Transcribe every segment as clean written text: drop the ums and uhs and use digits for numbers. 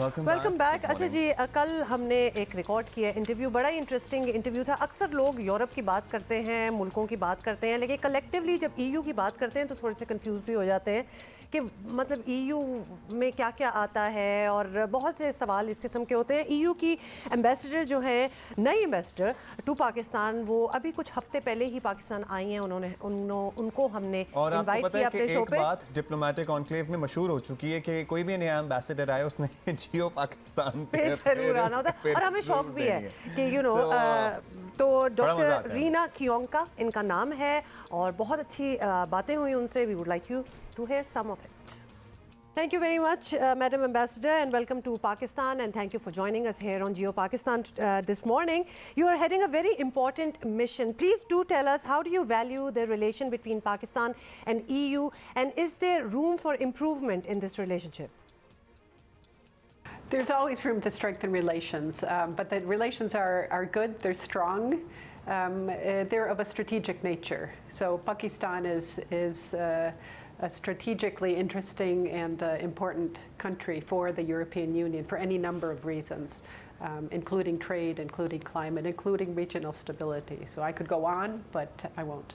Welcome back. अच्छा जी, कल हमने एक रिकॉर्ड किया इंटरव्यू, बड़ा ही इंटरेस्टिंग इंटरव्यू था। अक्सर लोग यूरोप की बात करते हैं, मुल्कों की बात करते हैं, लेकिन कलेक्टिवली जब ईयू की बात करते हैं तो थोड़े से कंफ्यूज भी हो जाते हैं कि मतलब ईयू में क्या क्या आता है, और बहुत से सवाल इस किस्म के होते हैं। ईयू की एम्बेसडर जो है, नई एम्बेसडर टू पाकिस्तान, वो अभी कुछ हफ्ते पहले ही पाकिस्तान आई हैं। उनको हमने इनवाइट किया अपने शो पे। बात डिप्लोमेटिक एनक्लेव में मशहूर हो चुकी है कि कोई भी नया एम्बेसडर आए उसने जियो पाकिस्तान पे जरूर आना होता है, और हमें शौक भी है कि तो डॉक्टर रीना कियोंका इनका नाम है, और बहुत अच्छी बातें हुई उनसे। We would like you to hear some of it. Thank you very much, Madam Ambassador, and welcome to Pakistan, and thank you for joining us here on Geo Pakistan this morning. You are heading a very important mission. Please do tell us, how do you value the relation between Pakistan and EU, and is there room for improvement in this relationship? There's always room to strengthen relations, but the relations are good, they're strong. They're of a strategic nature. So Pakistan is a strategically interesting and important country for the European Union for any number of reasons, including trade, including climate, including regional stability. So I could go on, but I won't.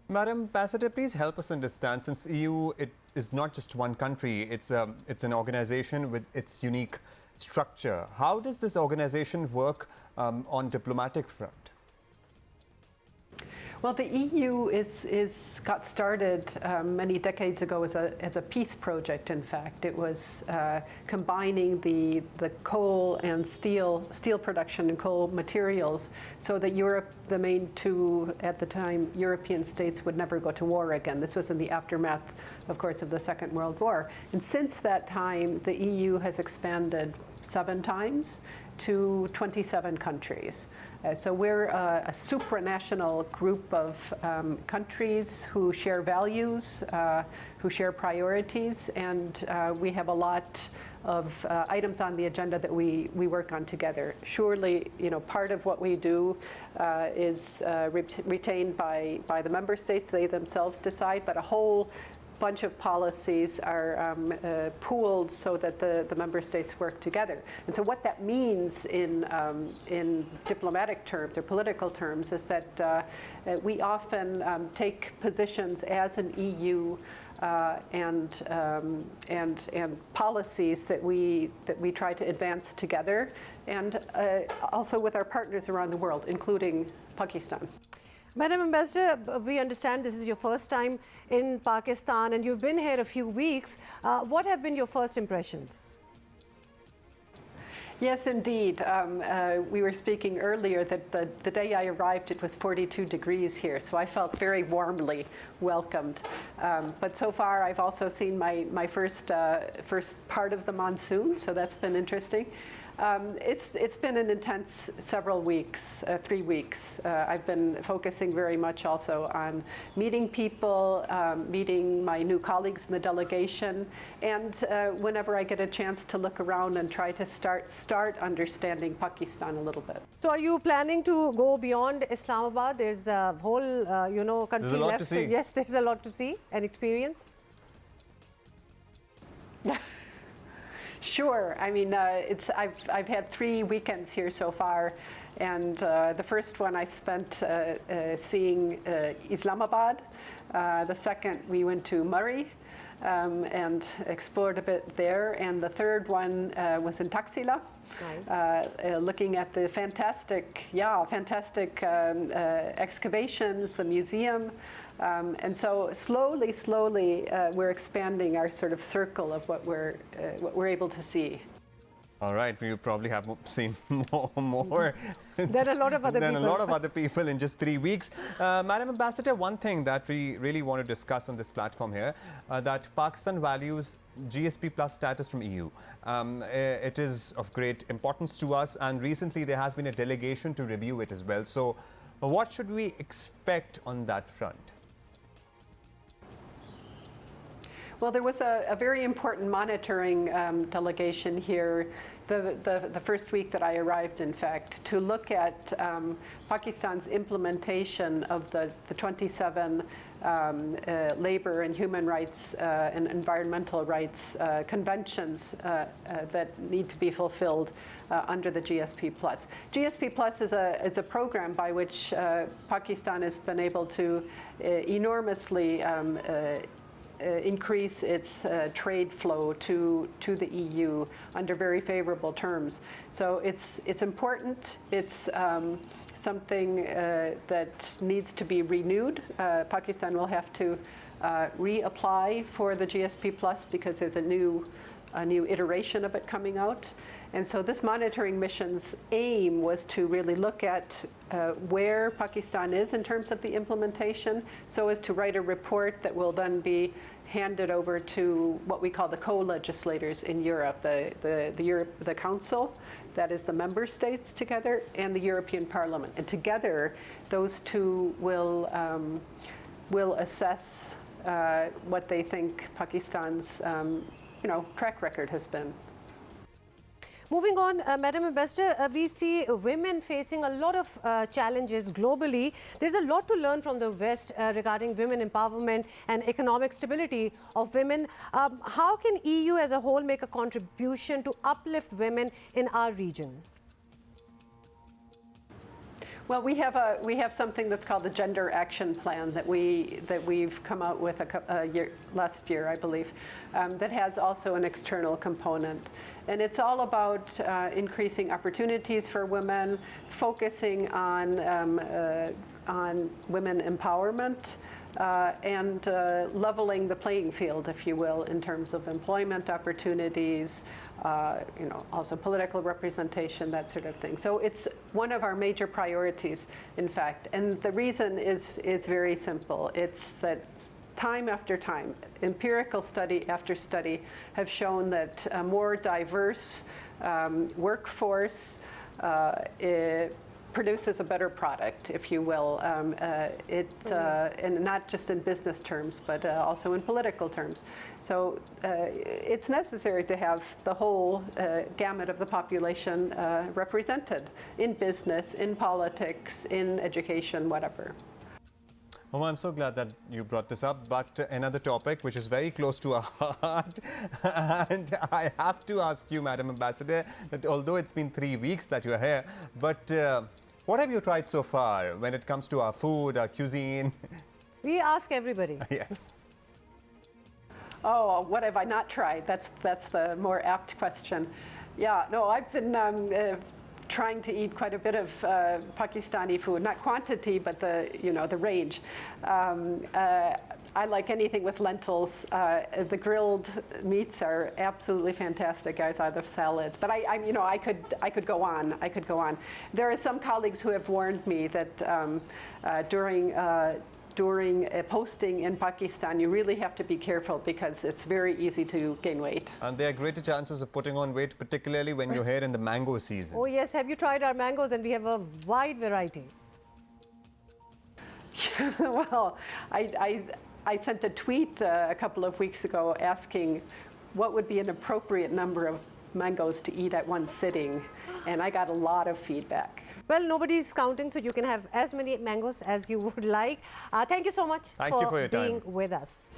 Madam Ambassador, please help us understand, since EU is not just one country, it's an organization with its unique structure. How does this organization work on diplomatic front? Well, the EU got started many decades ago as a peace project. In fact, it was combining the coal and steel production and coal materials, so that Europe, the main two at the time European states, would never go to war again. This was in the aftermath, of course, of the Second World War. And since that time, the EU has expanded 7 times to 27 countries. So we're a supranational group of countries who share values, who share priorities, and we have a lot of items on the agenda that we work on together. Surely, part of what we do is retained by the member states. They themselves decide, but a whole bunch of policies are pooled so that the member states work together. And so what that means in diplomatic terms or political terms is that we often take positions as an EU and policies that we try to advance together, and also with our partners around the world, including Pakistan. Madam Ambassador, we understand this is your first time in Pakistan, and you've been here a few weeks. What have been your first impressions? Yes, indeed. We were speaking earlier that the day I arrived, it was 42 degrees here, so I felt very warmly welcomed. But so far, I've also seen my first part of the monsoon, so that's been interesting. It's been an intense several weeks, 3 weeks. I've been focusing very much also on meeting people, meeting my new colleagues in the delegation, and whenever I get a chance to look around and try to start understanding Pakistan a little bit. So are you planning to go beyond Islamabad? There's a whole, country there's a lot left. to see. Yes, there's a lot to see and experience. Sure. I mean, I've had 3 weekends here so far, and the first one I spent seeing Islamabad. The second, we went to Murray and explored a bit there, and the third one was in Taxila. Nice. Looking at the fantastic excavations, the museum. And so slowly, we're expanding our sort of circle of what we're able to see. All right, you probably have seen more than a lot of other people in just 3 weeks. Madam Ambassador, one thing that we really want to discuss on this platform here, that Pakistan values GSP Plus status from EU. It is of great importance to us, and recently there has been a delegation to review it as well. So what should we expect on that front? Well, there was a very important monitoring delegation here the first week that I arrived, in fact, to look at Pakistan's implementation of the 27 labor and human rights and environmental rights conventions that need to be fulfilled under the GSP Plus. GSP Plus is a program by which Pakistan has been able to enormously increase its trade flow to the EU under very favorable terms. So it's important. It's something that needs to be renewed. Pakistan will have to reapply for the GSP Plus because there's a new iteration of it coming out. And so this monitoring mission's aim was to really look at where Pakistan is in terms of the implementation, so as to write a report that will then be handed over to what we call the co-legislators in Europe, the Council, that is the member states together, and the European Parliament. And together, those two will assess what they think Pakistan's track record has been. Moving on, Madam Ambassador, we see women facing a lot of challenges globally. There's a lot to learn from the West regarding women empowerment and economic stability of women. How can EU as a whole make a contribution to uplift women in our region? Well, we have something that's called the Gender Action Plan that we've come out with last year, I believe, that has also an external component, and it's all about increasing opportunities for women, focusing on women empowerment. And leveling the playing field, if you will, in terms of employment opportunities, also political representation, that sort of thing. So it's one of our major priorities, in fact. And the reason is very simple. It's that time after time, empirical study after study have shown that a more diverse workforce produces a better product, if you will, and not just in business terms, but also in political terms. So it's necessary to have the whole gamut of the population represented in business, in politics, in education, whatever. Oh, I'm so glad that you brought this up, but another topic which is very close to our heart, and I have to ask you, Madam Ambassador, that although it's been 3 weeks that you're here, but what have you tried so far when it comes to our food, our cuisine? We ask everybody. Yes. Oh, what have I not tried? That's the more apt question. Yeah, no, I've been trying to eat quite a bit of Pakistani food, not quantity, but the range. I like anything with lentils. The grilled meats are absolutely fantastic, as are the salads. But I could go on. I could go on. There are some colleagues who have warned me that during a posting in Pakistan, you really have to be careful because it's very easy to gain weight. And there are greater chances of putting on weight, particularly when you're here in the mango season. Oh yes, have you tried our mangoes? And we have a wide variety. Well, I sent a tweet a couple of weeks ago asking what would be an appropriate number of mangoes to eat at one sitting, and I got a lot of feedback. Well, nobody's counting, so you can have as many mangoes as you would like. Thank you so much for your being time with us.